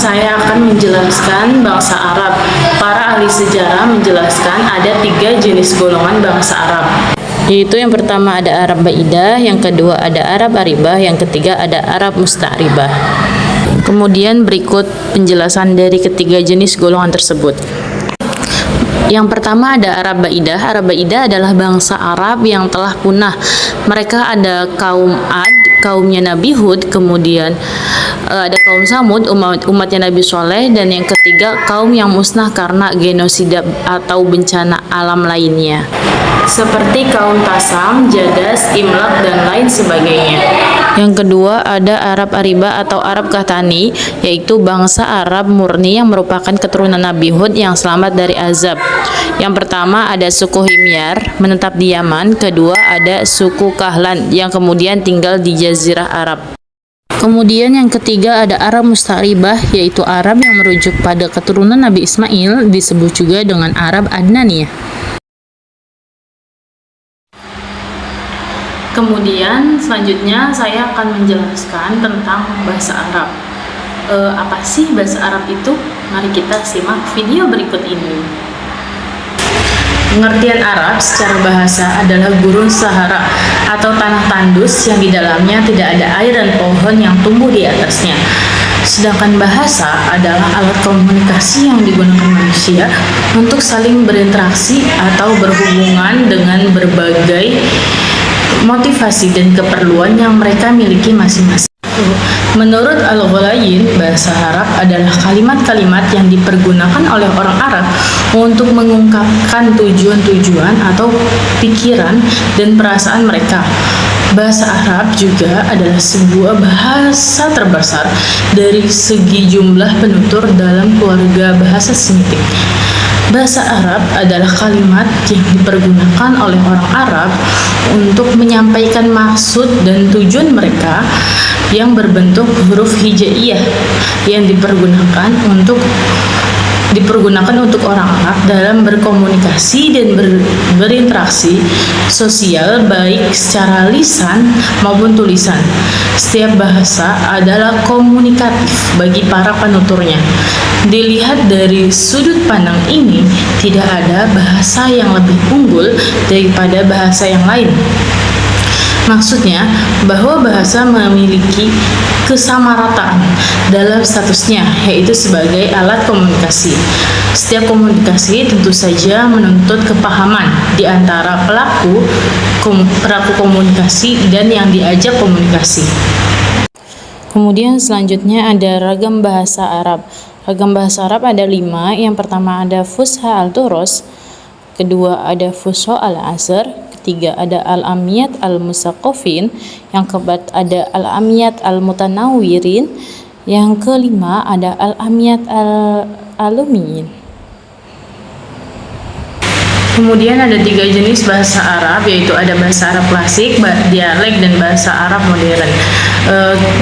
saya akan menjelaskan bangsa Arab. Para ahli sejarah menjelaskan ada 3 jenis golongan bangsa Arab. Yaitu yang pertama ada Arab Baidah, yang kedua ada Arab Aribah, yang ketiga ada Arab Musta'ribah. Kemudian berikut penjelasan dari ketiga jenis golongan tersebut. Yang pertama ada Arab Baidah. Arab Baidah adalah bangsa Arab yang telah punah. Mereka ada kaum Ad, kaumnya Nabi Hud, kemudian ada kaum Samud, umatnya Nabi Soleh, dan yang ketiga kaum yang musnah karena genosida atau bencana alam lainnya, seperti kaum Tasam, Jadas, Imlak, dan lain sebagainya. Yang kedua ada Arab Aribah atau Arab Qahtani, yaitu bangsa Arab murni yang merupakan keturunan Nabi Hud yang selamat dari azab. Yang pertama ada suku Himyar menetap di Yaman, kedua ada suku Kahlan yang kemudian tinggal di Jazirah Arab. Kemudian yang ketiga ada Arab Musta'ribah, yaitu Arab yang merujuk pada keturunan Nabi Ismail, disebut juga dengan Arab Adnaniyah. Kemudian selanjutnya saya akan menjelaskan tentang bahasa Arab. Apa sih bahasa Arab itu? Mari kita simak video berikut ini. Pengertian Arab secara bahasa adalah gurun Sahara atau tanah tandus yang di dalamnya tidak ada air dan pohon yang tumbuh di atasnya. Sedangkan bahasa adalah alat komunikasi yang digunakan manusia untuk saling berinteraksi atau berhubungan dengan berbagai motivasi dan keperluan yang mereka miliki masing-masing. Menurut Al-Ghulayin, bahasa Arab adalah kalimat-kalimat yang dipergunakan oleh orang Arab untuk mengungkapkan tujuan-tujuan atau pikiran dan perasaan mereka. Bahasa Arab juga adalah sebuah bahasa terbesar dari segi jumlah penutur dalam keluarga bahasa Semitik. Bahasa Arab adalah kalimat yang dipergunakan oleh orang Arab untuk menyampaikan maksud dan tujuan mereka yang berbentuk huruf hijaiyah yang dipergunakan untuk orang Arab dalam berkomunikasi dan berinteraksi sosial baik secara lisan maupun tulisan. Setiap bahasa adalah komunikatif bagi para penuturnya. Dilihat dari sudut pandang ini, tidak ada bahasa yang lebih unggul daripada bahasa yang lain. Maksudnya bahwa bahasa memiliki kesamarataan dalam statusnya, yaitu sebagai alat komunikasi. Setiap komunikasi tentu saja menuntut kepahaman di antara pelaku komunikasi dan yang diajak komunikasi. Kemudian selanjutnya ada ragam bahasa Arab. Ragam bahasa Arab ada 5. Yang pertama ada Fusha al-Turos, kedua ada Fusha al-Asr, ketiga ada Al-Amiyat al-Musaqqafin, yang keempat ada Al-Amiyat al-Mutanawwirin, yang kelima ada Al-Amiyat al-Alumiyin. Kemudian ada 3 jenis bahasa Arab, yaitu ada bahasa Arab klasik, dialek, dan bahasa Arab modern.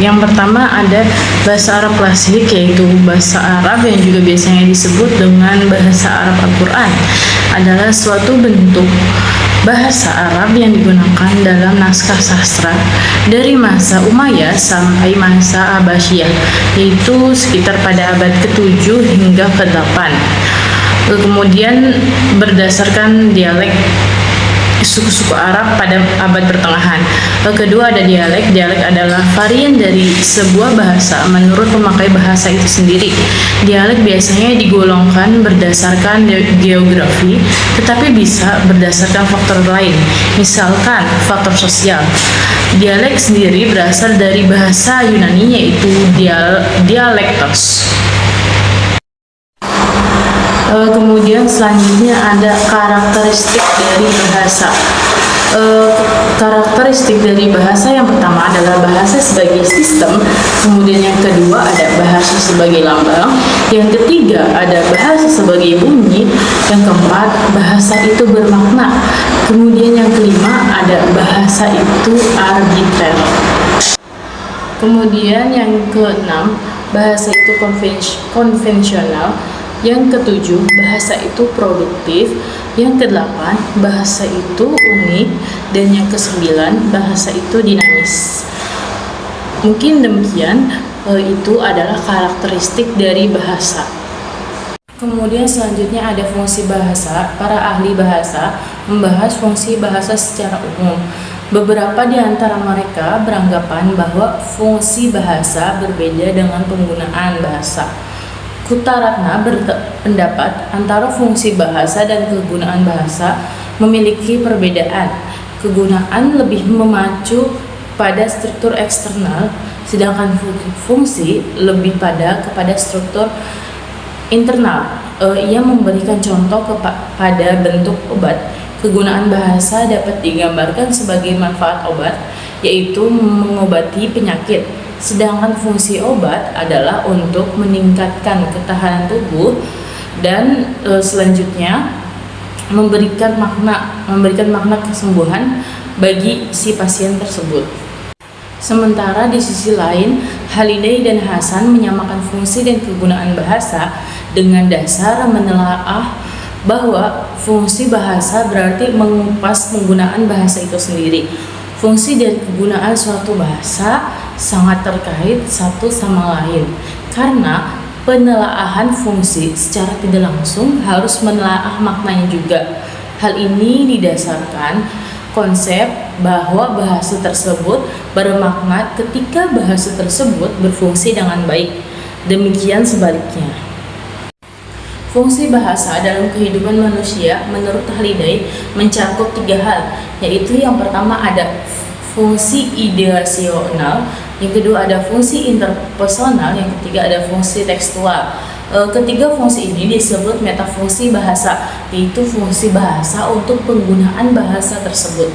Yang pertama ada bahasa Arab klasik, yaitu bahasa Arab yang juga biasanya disebut dengan bahasa Arab Al-Quran. Adalah suatu bentuk bahasa Arab yang digunakan dalam naskah sastra dari masa Umayyah sampai masa Abbasiyah, yaitu sekitar pada abad ke-7 hingga ke-8. Kemudian berdasarkan dialek suku-suku Arab pada abad pertengahan. Kedua ada dialek. Dialek adalah varian dari sebuah bahasa menurut pemakai bahasa itu sendiri. Dialek biasanya digolongkan berdasarkan geografi, tetapi bisa berdasarkan faktor lain, misalkan faktor sosial. Dialek sendiri berasal dari bahasa Yunani, yaitu dialektos. Kemudian selanjutnya ada karakteristik dari bahasa. Karakteristik dari bahasa yang pertama adalah bahasa sebagai sistem, kemudian yang kedua ada bahasa sebagai lambang, yang ketiga ada bahasa sebagai bunyi, yang keempat bahasa itu bermakna, kemudian yang kelima ada bahasa itu arbiter. Kemudian yang keenam, bahasa itu konvensional. Yang ketujuh, bahasa itu produktif. Yang kedelapan, bahasa itu unik. Dan yang kesembilan, bahasa itu dinamis. Mungkin demikian Itu adalah karakteristik dari bahasa. Kemudian selanjutnya ada fungsi bahasa. Para ahli bahasa membahas fungsi bahasa secara umum. Beberapa di antara mereka beranggapan bahwa fungsi bahasa berbeda dengan penggunaan bahasa. Kutaratna berpendapat antara fungsi bahasa dan kegunaan bahasa memiliki perbedaan. Kegunaan lebih memacu pada struktur eksternal, sedangkan fungsi lebih kepada struktur internal. Ia memberikan contoh kepada bentuk obat. Kegunaan bahasa dapat digambarkan sebagai manfaat obat, yaitu mengobati penyakit. Sedangkan fungsi obat adalah untuk meningkatkan ketahanan tubuh dan selanjutnya memberikan makna kesembuhan bagi si pasien tersebut. Sementara di sisi lain, Haliday dan Hasan menyamakan fungsi dan kegunaan bahasa dengan dasar menelaah bahwa fungsi bahasa berarti mengupas penggunaan bahasa itu sendiri. Fungsi dan kegunaan suatu bahasa sangat terkait satu sama lain, karena penelaahan fungsi secara tidak langsung harus menelaah maknanya juga. Hal ini didasarkan konsep bahwa bahasa tersebut bermakna ketika bahasa tersebut berfungsi dengan baik. Demikian sebaliknya. Fungsi bahasa dalam kehidupan manusia menurut Haliday mencakup 3 hal, yaitu yang pertama ada fungsi ideasional, yang kedua ada fungsi interpersonal, yang ketiga ada fungsi tekstual. Ketiga fungsi ini disebut metafungsi bahasa, yaitu fungsi bahasa untuk penggunaan bahasa tersebut.